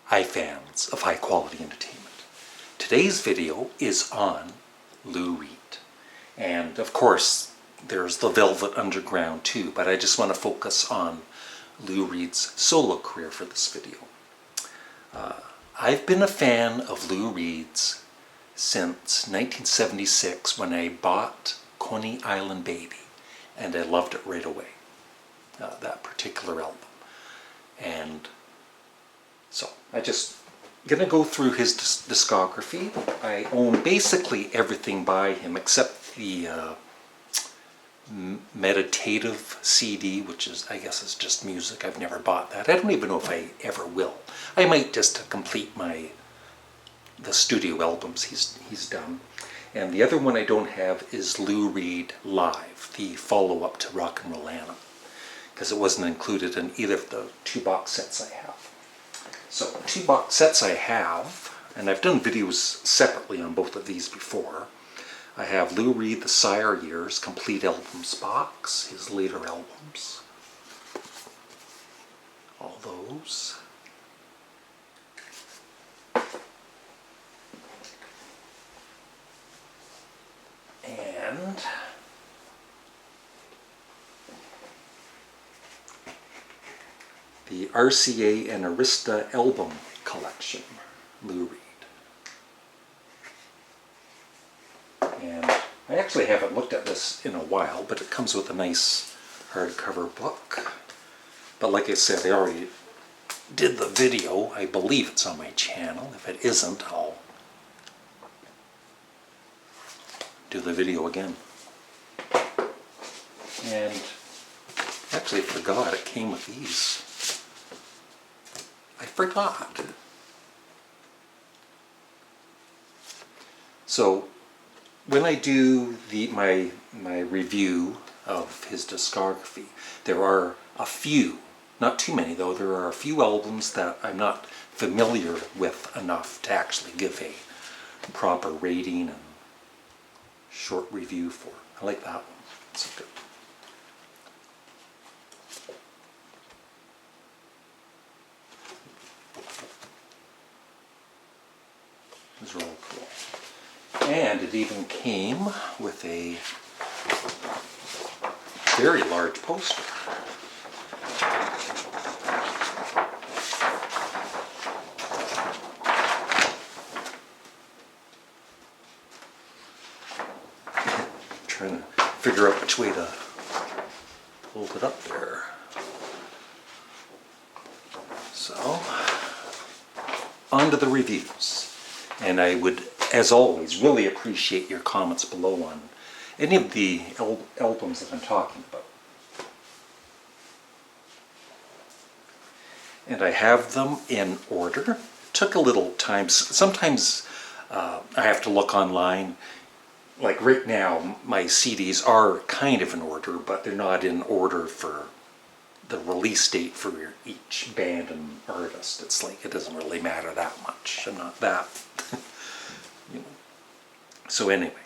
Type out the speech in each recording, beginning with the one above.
Hi fans of high quality entertainment. Today's video is on Lou Reed. And of course there's the Velvet Underground too, but I just want to focus on Lou Reed's solo career for this video. I've been a fan of Lou Reed's since 1976 when I bought Coney Island Baby, and I loved it right away, that particular album. And so I just gonna go through his discography. I own basically everything by him except the meditative CD, which is, I guess, is just music. I've never bought that. I don't even know if I ever will. I might just to complete the studio albums he's done. And the other one I don't have is Lou Reed Live, the follow-up to Rock and Roll Anthem, because it wasn't included in either of the two box sets I have. So, the two box sets I have, and I've done videos separately on both of these before. I have Lou Reed, The Sire Years, Complete Albums box, his later albums. All those. And the RCA and Arista album collection, Lou Reed. And I actually haven't looked at this in a while, but it comes with a nice hardcover book. But like I said, I already did the video. I believe it's on my channel. If it isn't, I'll do the video again. And actually, I forgot it came with these. I forgot. So when I do my review of his discography, there are a few, not too many though, there are a few albums that I'm not familiar with enough to actually give a proper rating and short review for. I like that one. It's good. These are all cool. And it even came with a very large poster. Trying to figure out which way to hold it up there. So, on to the reviews. And I would, as always, really appreciate your comments below on any of the albums that I'm talking about. And I have them in order. Took a little time. Sometimes I have to look online. Like right now, my CDs are kind of in order, but they're not in order for the release date for each band and artist. It's like, it doesn't really matter that much. I'm not that, you know. So anyway,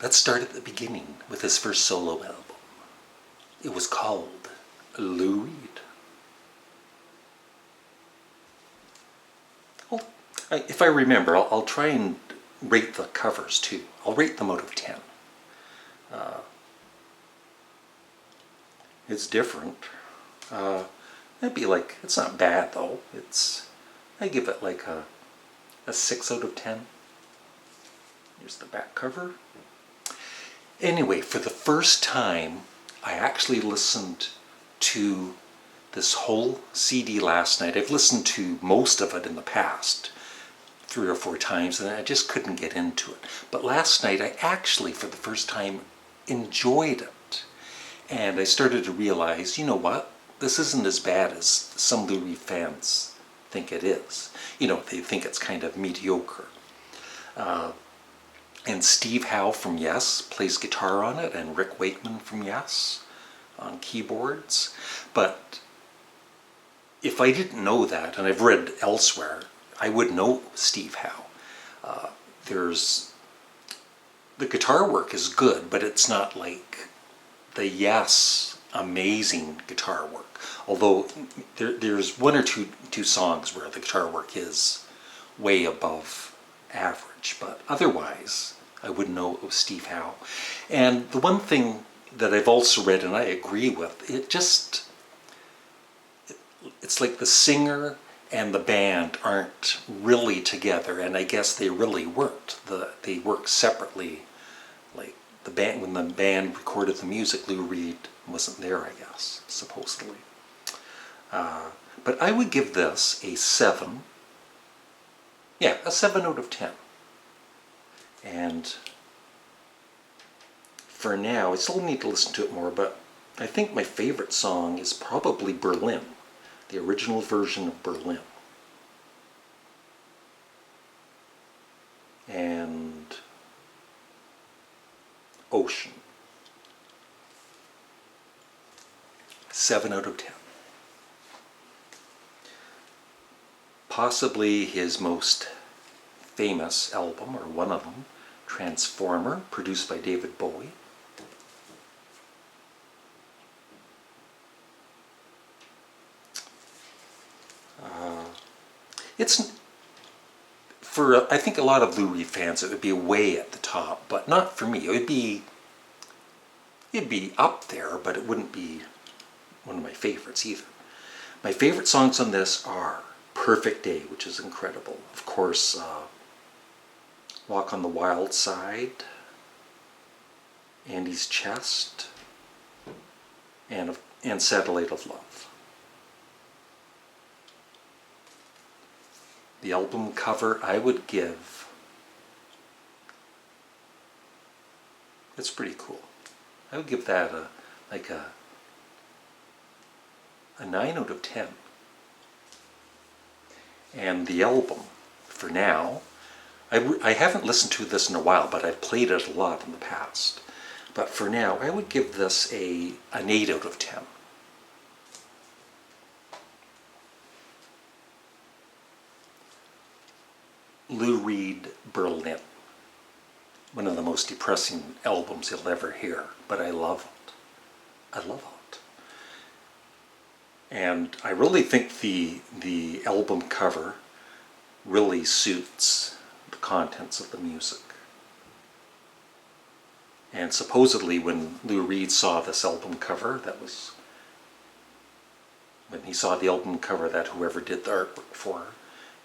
let's start at the beginning with his first solo album. It was called Lou Reed. If I remember, I'll try and rate the covers too. I'll rate them out of 10. It's different. It'd be like, it's not bad though. I give it like a 6 out of 10. Here's the back cover. Anyway, for the first time, I actually listened to this whole CD last night. I've listened to most of it in the past 3 or 4 times, and I just couldn't get into it. But last night, I actually, for the first time, enjoyed it. And I started to realize, you know what? This isn't as bad as some Lou Reed fans think it is. You know, they think it's kind of mediocre. And Steve Howe from Yes plays guitar on it, and Rick Wakeman from Yes on keyboards. But if I didn't know that, and I've read elsewhere, I would know Steve Howe. The guitar work is good, but it's not like the Yes amazing guitar work. Although there's one or two songs where the guitar work is way above average, but otherwise I wouldn't know it was Steve Howe. And the one thing that I've also read, and I agree with, it's like the singer and the band aren't really together, and I guess they really weren't. They worked separately. Like the band, when the band recorded the music, Lou Reed wasn't there, I guess, supposedly. But I would give this a 7. Yeah, a 7 out of 10. And for now, I still need to listen to it more, but I think my favorite song is probably Berlin, the original version of Berlin. And Ocean. 7 out of 10. Possibly his most famous album, or one of them, Transformer, produced by David Bowie. It's, for I think a lot of Lou Reed fans, it would be way at the top, but not for me. It'd be up there, but it wouldn't be one of my favorites either. My favorite songs on this are Perfect Day, which is incredible. Of course, Walk on the Wild Side, Andy's Chest, and Satellite of Love. The album cover I would give, it's pretty cool. I would give that a 9 out of 10. And the album, for now, I haven't listened to this in a while, but I've played it a lot in the past. But for now, I would give this an 8 out of 10. Lou Reed, Berlin. One of the most depressing albums you'll ever hear, but I love it. I love it. And I really think the album cover really suits the contents of the music. And supposedly when Lou Reed saw this album cover, when he saw the album cover that whoever did the artwork for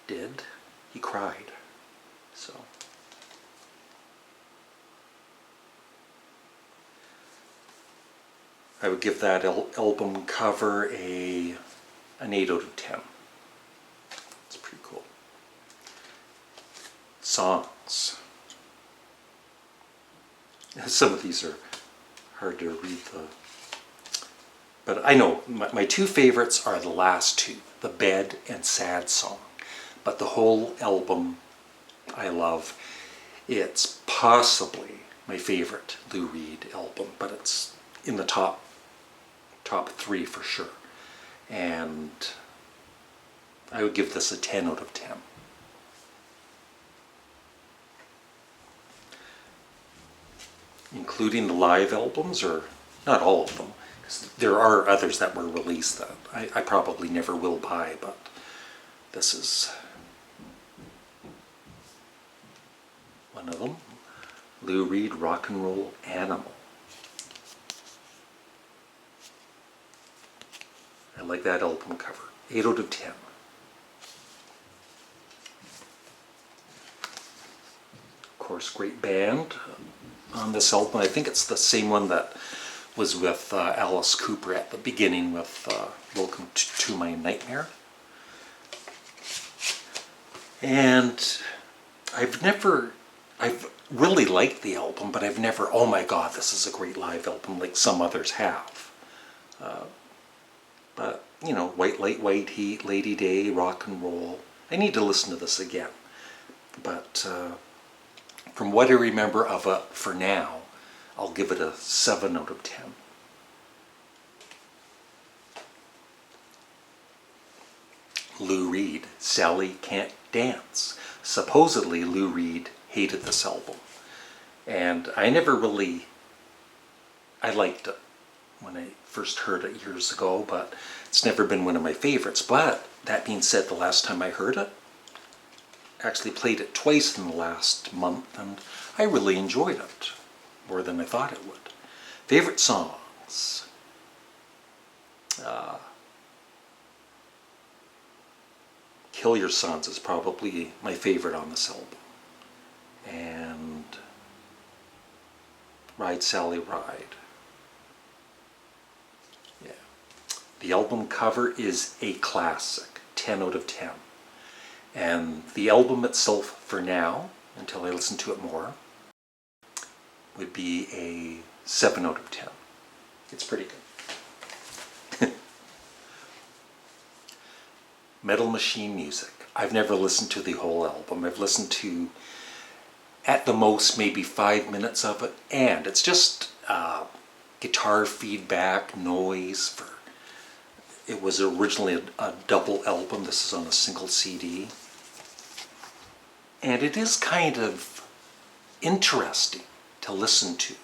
did, he cried. So I would give that album cover an 8 out of 10. It's pretty cool. Songs. Some of these are hard to read, but I know my two favorites are the last two, the Bed and Sad Song. But the whole album I love. It's possibly my favorite Lou Reed album, but it's in the top 3 for sure. And I would give this a 10 out of 10. Including the live albums, or not all of them, because there are others that were released that I probably never will buy, but this is one of them. Lou Reed, Rock and Roll Animal. I like that album cover. 8 out of 10. Of course, great band on this album. I think it's the same one that was with Alice Cooper at the beginning with Welcome to My Nightmare. And I've really liked the album, but I've never, oh my god, this is a great live album like some others have. But, you know, White Light, White Heat, Lady Day, Rock and Roll. I need to listen to this again. But from what I remember of it for now, I'll give it a 7 out of 10. Lou Reed, Sally Can't Dance. Supposedly Lou Reed hated this album. And I liked it. when I first heard it years ago, but it's never been one of my favorites. But that being said, the last time I heard it, I actually played it twice in the last month, and I really enjoyed it more than I thought it would. Favorite songs? Kill Your Sons is probably my favorite on this album. And Ride Sally Ride. Yeah. The album cover is a classic, 10 out of 10. And the album itself, for now, until I listen to it more, would be a 7 out of 10. It's pretty good. Metal Machine Music. I've never listened to the whole album. I've listened to, at the most, maybe 5 minutes of it, and it's just guitar feedback, noise. It was originally a double album. This is on a single CD. And it is kind of interesting to listen to,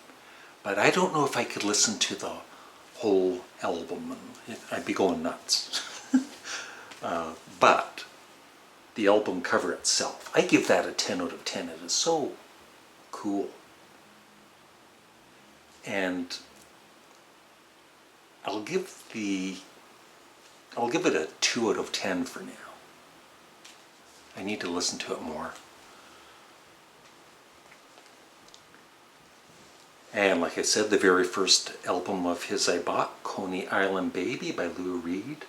but I don't know if I could listen to the whole album. I'd be going nuts. But the album cover itself, I give that a 10 out of 10. It is so cool. And I'll give it a 2 out of 10 for now. I need to listen to it more. And like I said, the very first album of his I bought, Coney Island Baby by Lou Reed.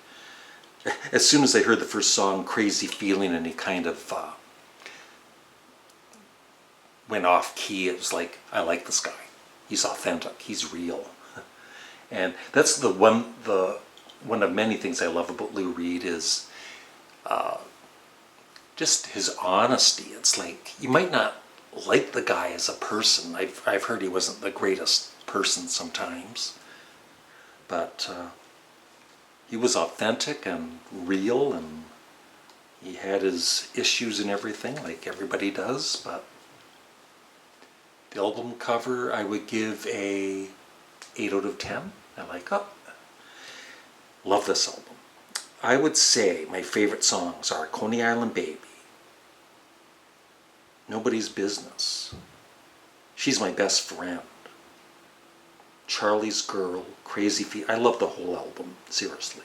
As soon as I heard the first song, Crazy Feeling, and he kind of went off key, it was like, I like this guy. He's authentic, he's real. And that's one of many things I love about Lou Reed is just his honesty. It's like, you might not like the guy as a person. I've heard he wasn't the greatest person sometimes, but he was authentic and real, and he had his issues and everything, like everybody does. But the album cover, I would give a 8 out of 10. I like it. Love this album. I would say my favorite songs are Coney Island Baby, Nobody's Business, She's My Best Friend, Charlie's Girl, Crazy Feet. I love the whole album, seriously.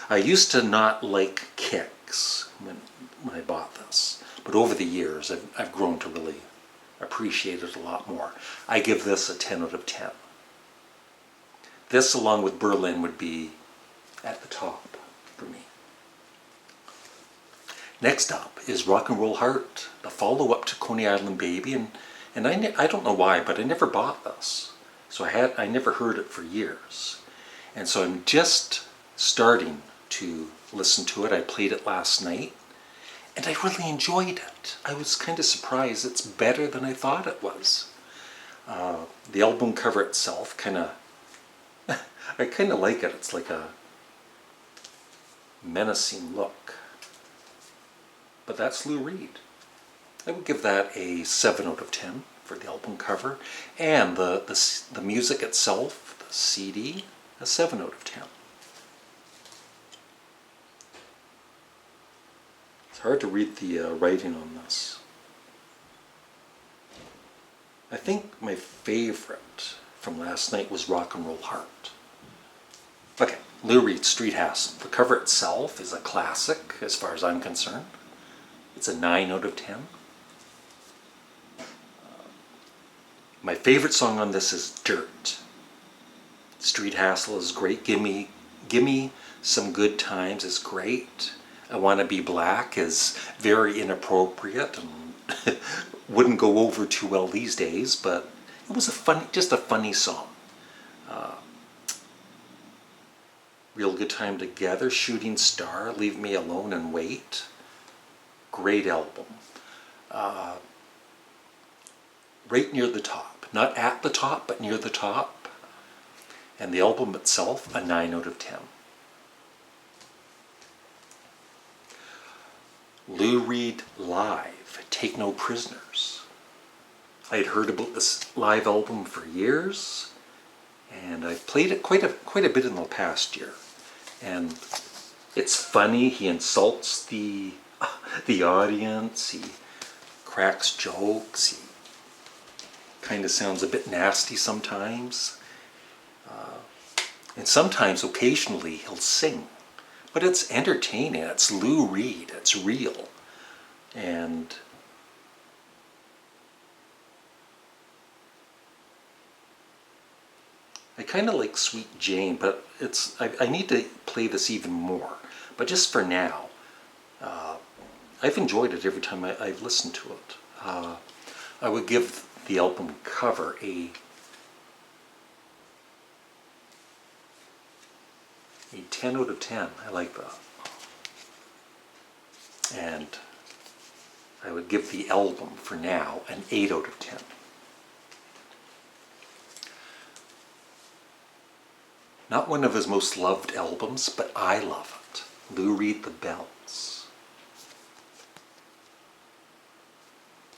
I used to not like kicks when I bought this, but over the years I've grown to really appreciate it a lot more. I give this a 10 out of 10. This, along with Berlin, would be at the top for me. Next up is Rock and Roll Heart, the follow-up to Coney Island Baby, and I don't know why, but I never bought this. So I never heard it for years. And so I'm just starting to listen to it. I played it last night, and I really enjoyed it. I was kind of surprised. It's better than I thought it was. The album cover itself I kind of like it. It's like a menacing look. But that's Lou Reed. I would give that a 7 out of 10 for the album cover. And the music itself, the CD, a 7 out of 10. It's hard to read the writing on this. I think my favorite from last night was Rock and Roll Heart. Okay, Lou Reed, Street Hassle. The cover itself is a classic as far as I'm concerned. It's a 9 out of 10. My favorite song on this is Dirt. Street Hassle is great. Gimme Some Good Times is great. I Wanna Be Black is very inappropriate and wouldn't go over too well these days, but it was just a funny song. Real Good Time Together, Shooting Star, Leave Me Alone and Wait. Great album. Right near the top. Not at the top, but near the top. And the album itself, a 9 out of 10. Lou Reed Live, Take No Prisoners. I had heard about this live album for years, and I've played it quite a bit in the past year. And it's funny. He insults the audience. He cracks jokes. He kind of sounds a bit nasty sometimes. And sometimes, occasionally, he'll sing. But it's entertaining. It's Lou Reed. It's real. And I kind of like Sweet Jane, but I need to play this even more. But just for now, I've enjoyed it every time I've listened to it. I would give the album cover a 10 out of 10. I like that. And I would give the album, for now, an 8 out of 10. Not one of his most loved albums, but I love it. Lou Reed, The Bells.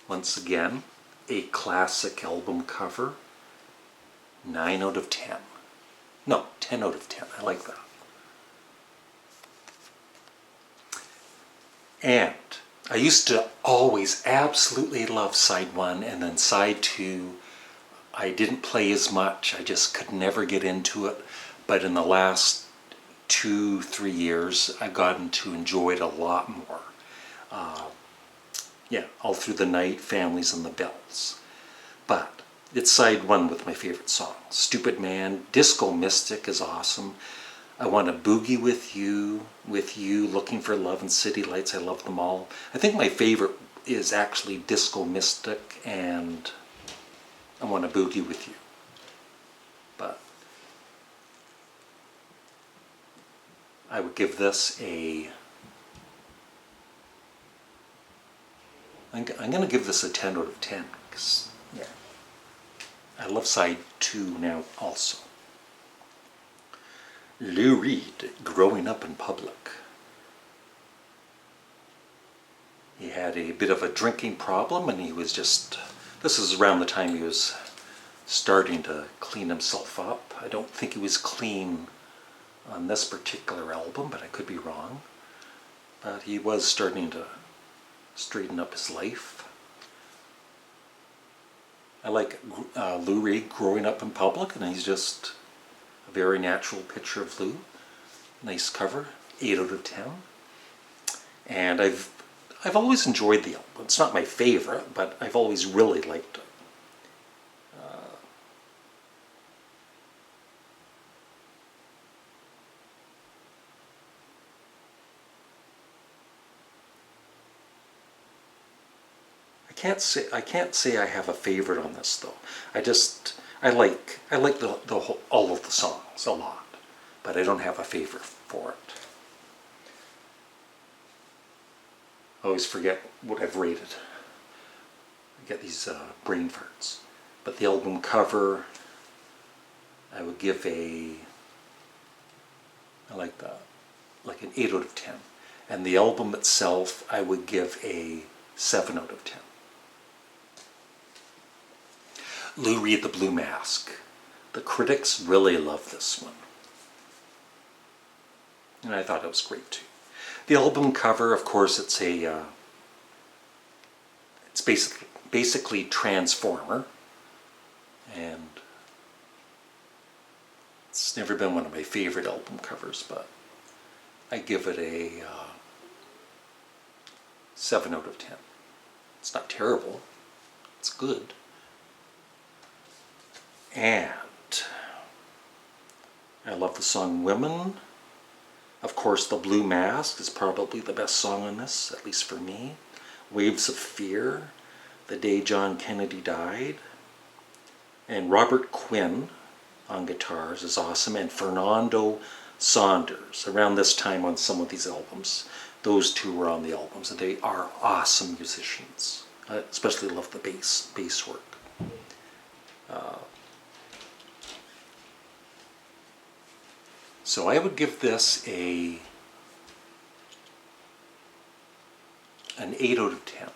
Once again, a classic album cover. 9 out of 10. No, 10 out of 10. I like that. And I used to always absolutely love side 1, and then side 2 I didn't play as much. I just could never get into it. But in the last 2-3 years, I've gotten to enjoy it a lot more. Yeah, All Through the Night, Families and the Bells. But it's side 1 with my favorite songs. Stupid Man, Disco Mystic is awesome. I Want to Boogie with You, Looking for Love and City Lights. I love them all. I think my favorite is actually Disco Mystic and I Want to Boogie with You. But I would give this I'm going to give this a 10 out of 10, because, yeah, I love side 2 now also. Lou Reed, Growing Up in Public. He had a bit of a drinking problem, and he was this is around the time he was starting to clean himself up. I don't think he was clean on this particular album, but I could be wrong. But he was starting to straighten up his life. I like Lou Reed, Growing Up in Public, and he's just a very natural picture of Lou. Nice cover, 8 out of 10. And I've always enjoyed the album. It's not my favorite, but I've always really liked it. I can't say I have a favorite on this though. I like all of the songs a lot, but I don't have a favorite for it. I always forget what I've rated. I get these brain farts. But the album cover, I would give I like that, like an 8 out of 10. And the album itself, I would give a 7 out of 10. Lou Reed, The Blue Mask. The critics really love this one. And I thought it was great too. The album cover, of course, it's basically Transformer. And it's never been one of my favorite album covers, but I give it a 7 out of 10. It's not terrible. It's good. And I love the song Women. Of course, The Blue Mask is probably the best song on this, at least for me. Waves of Fear, The Day John Kennedy Died. And Robert Quinn on guitars is awesome. And Fernando Saunders, around this time on some of these albums. Those two were on the albums, and they are awesome musicians. I especially love the bass work. So I would give this an 8 out of 10.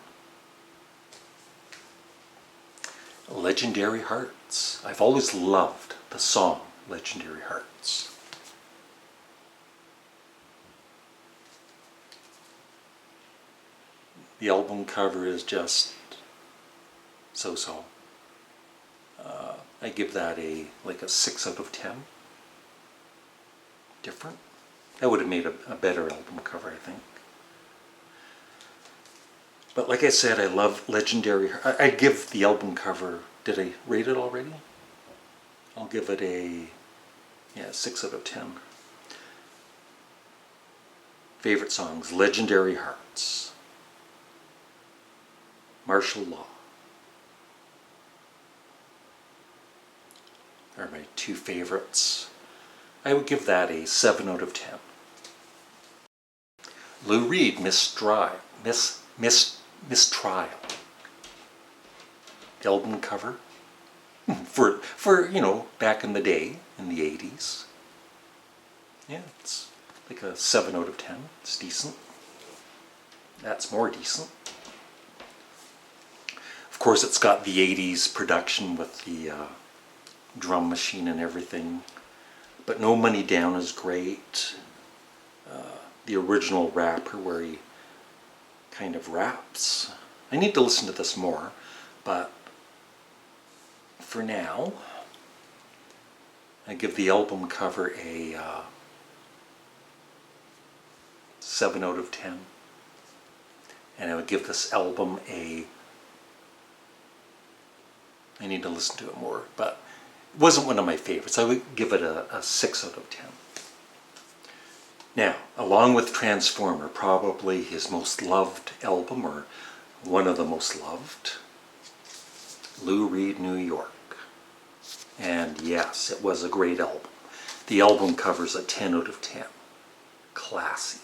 Legendary Hearts. I've always loved the song Legendary Hearts. The album cover is just so-so. I give that like a 6 out of 10. Different. That would have made a better album cover, I think. But like I said, I love Legendary. I'd give the album cover, did I rate it already? I'll give it a 6 out of 10. Favorite songs, Legendary Hearts, Martial Law are my two favorites. I would give that a 7 out of 10. Lou Reed, Mistrial. The album cover. For you know, back in the day, in the 80s. Yeah, it's like a 7 out of 10. It's decent. That's more decent. Of course, it's got the 80s production with the drum machine and everything. But No Money Down is great. The original rapper where he kind of raps. I need to listen to this more, but for now, I give the album cover a 7 out of 10. And I would give this album I need to listen to it more, but it wasn't one of my favorites. I would give it a 6 out of 10. Now, along with Transformer, probably his most loved album, or one of the most loved, Lou Reed, New York. And yes, it was a great album. The album cover's a 10 out of 10. Classy.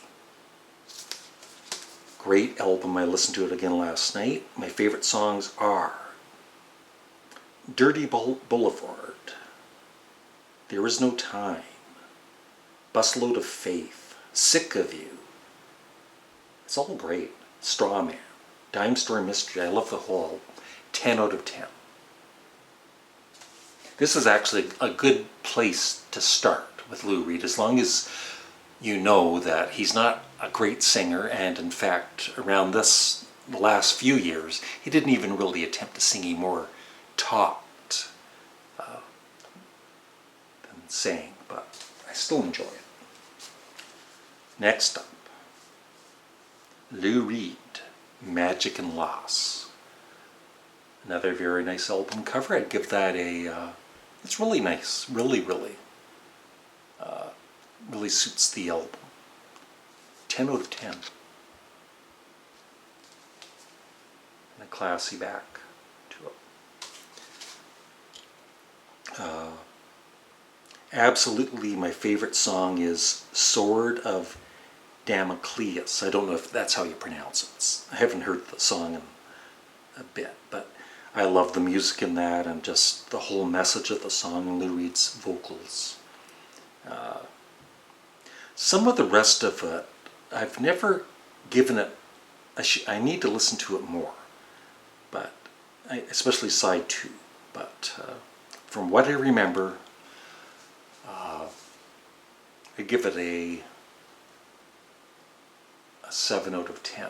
Great album. I listened to it again last night. My favorite songs are Dirty Boulevard, There Is No Time, Busload of Faith, Sick of You. It's all great. Straw Man, Dime Store Mystery. I love the whole 10 out of 10. This is actually a good place to start with Lou Reed, as long as you know that he's not a great singer, and in fact, around the last few years, he didn't even really attempt to sing. He more talked than sang, but I still enjoy it. Next up, Lou Reed, Magic and Loss. Another very nice album cover. I'd give that it's really nice. Really suits the album. 10 out of 10. And a classy back to it. Absolutely my favorite song is Sword of Damocles. I don't know if that's how you pronounce it. I haven't heard the song in a bit, but I love the music in that and just the whole message of the song and Lou Reed's vocals. Some of the rest of it, I've never given it, I need to listen to it more, but especially side 2. But from what I remember, I give it a 7 out of 10.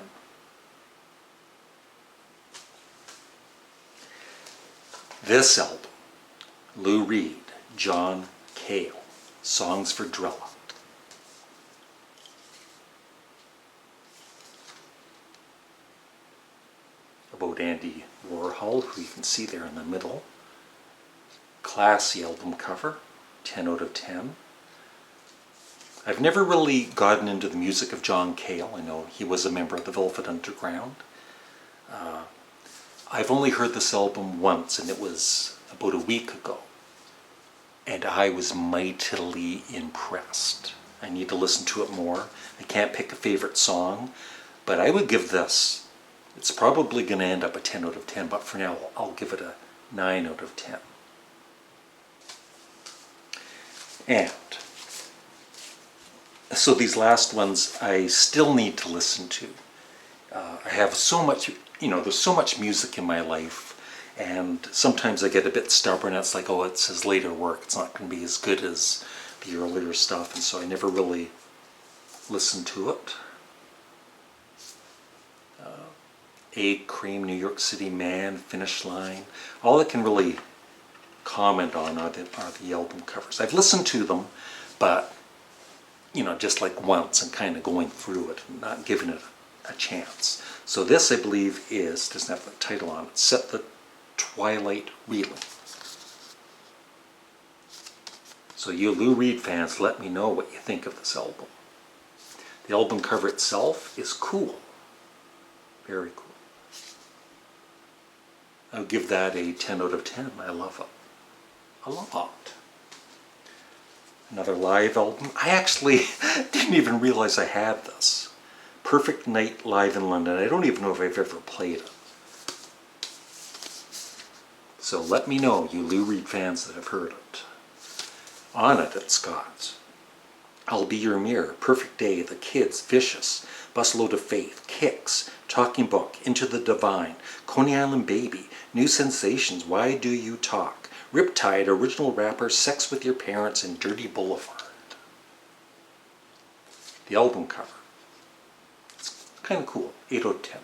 This album, Lou Reed, John Cale, Songs for Drella. About Andy Warhol, who you can see there in the middle. Classy album cover, 10 out of 10. I've never really gotten into the music of John Cale. I know he was a member of the Velvet Underground. I've only heard this album once, and it was about a week ago. And I was mightily impressed. I need to listen to it more. I can't pick a favorite song, but I would give this, it's probably going to end up a 10 out of 10, but for now I'll give it a 9 out of 10. And so these last ones I still need to listen to. I have so much, there's so much music in my life, And sometimes I get a bit stubborn. It's like, oh, it's his later work. It's not going to be as good as the earlier stuff. And so I never really listened to it. Egg Cream, New York City Man, Finish Line. All I can really comment on are the album covers. I've listened to them, but, you know, just like once and kind of going through it and not giving it a chance. So this, I believe, doesn't have the title on it, Set the Twilight Reeling. So you Lou Reed fans, let me know what you think of this album. The album cover itself is cool. Very cool. I'll give that a 10 out of 10. I love it a lot. Another live album. I actually didn't even realize I had this. Perfect Night Live in London. I don't even know if I've ever played it. So let me know, you Lou Reed fans that have heard it. On it, it's got I'll Be Your Mirror, Perfect Day, The Kids, Vicious, Busload of Faith, Kicks, Talking Book, Into the Divine, Coney Island Baby, New Sensations, Why Do You Talk, Riptide, Original Rapper, Sex with Your Parents, and Dirty Boulevard. The album cover. It's kind of cool. 8 out of 10.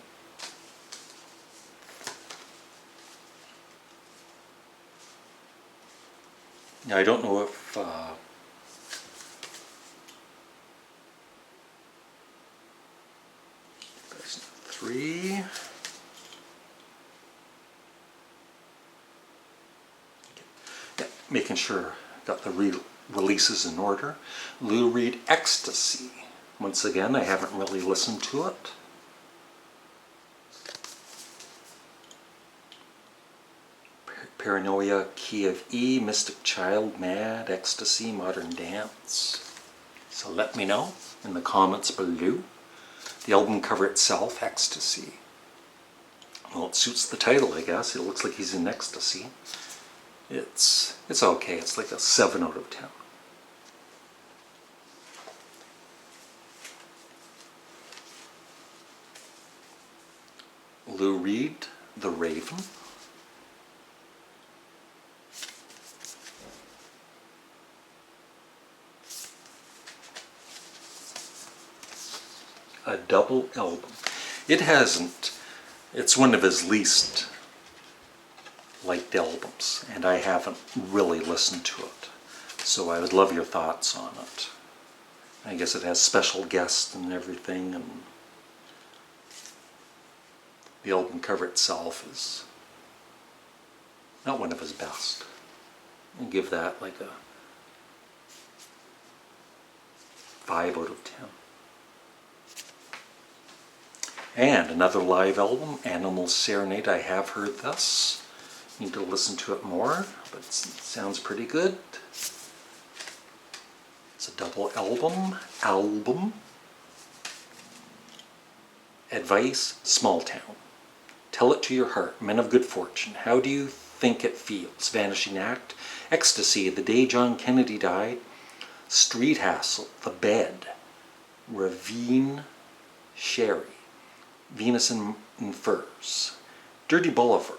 Now I don't know if there's 3. Making sure I got the releases in order. Lou Reed Ecstasy. Once again, I haven't really listened to it. Paranoia, Key of E, Mystic Child, Mad, Ecstasy, Modern Dance. So let me know in the comments below. The album cover itself, Ecstasy. Well, it suits the title, I guess. It looks like he's in ecstasy. It's okay. It's like a 7 out of 10. Lou Reed, The Raven. A double album. It's one of his least liked albums, and I haven't really listened to it. So I would love your thoughts on it. I guess it has special guests and everything, and the album cover itself is not one of his best. I'll give that like a 5 out of 10. And another live album, Animal Serenade. I have heard this. Need to listen to it more, but it sounds pretty good. It's a double album. Advice, Small Town. Tell It to Your Heart, Men of Good Fortune. How Do You Think It Feels? Vanishing Act. Ecstasy, The Day John Kennedy Died. Street Hassle, The Bed. Ravine Sherry. Venus in Furs. Dirty Boulevard.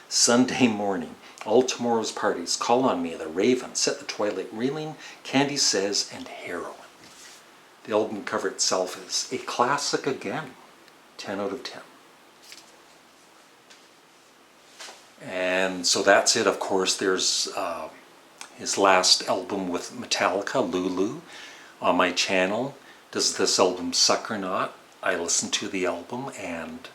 Sunday Morning. All Tomorrow's Parties. Call on Me. The Raven. Set the Twilight Reeling. Candy Says, and Heroin. The album cover itself is a classic again. 10 out of 10. And so that's it. Of course, there's his last album with Metallica, Lulu, on my channel. Does this album suck or not? I listened to the album and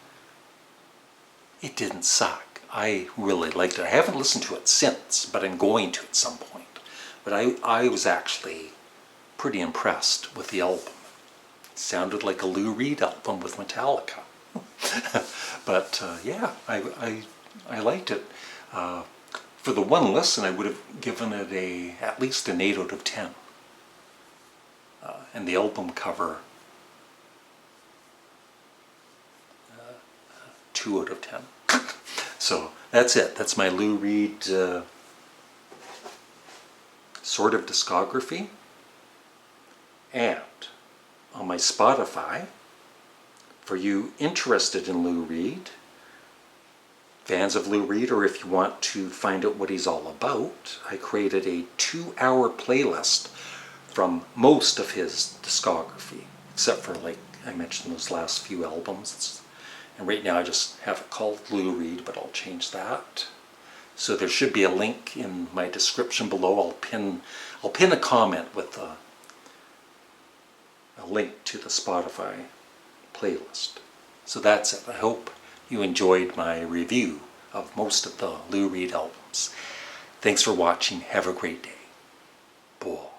it didn't suck. I really liked it. I haven't listened to it since, but I'm going to at some point. But I was actually pretty impressed with the album. It sounded like a Lou Reed album with Metallica. But yeah, I liked it. For the one listen, I would have given it at least an 8 out of 10. And the album cover, 2 out of 10. So that's it. That's my Lou Reed sort of discography. And on my Spotify, for you interested in Lou Reed, fans of Lou Reed, or if you want to find out what he's all about, I created a 2-hour playlist from most of his discography, except for, like I mentioned, those last few albums. And right now I just have it called Lou Reed, but I'll change that. So there should be a link in my description below. I'll pin a comment with a link to the Spotify playlist. So that's it. I hope you enjoyed my review of most of the Lou Reed albums. Thanks for watching. Have a great day. Bye.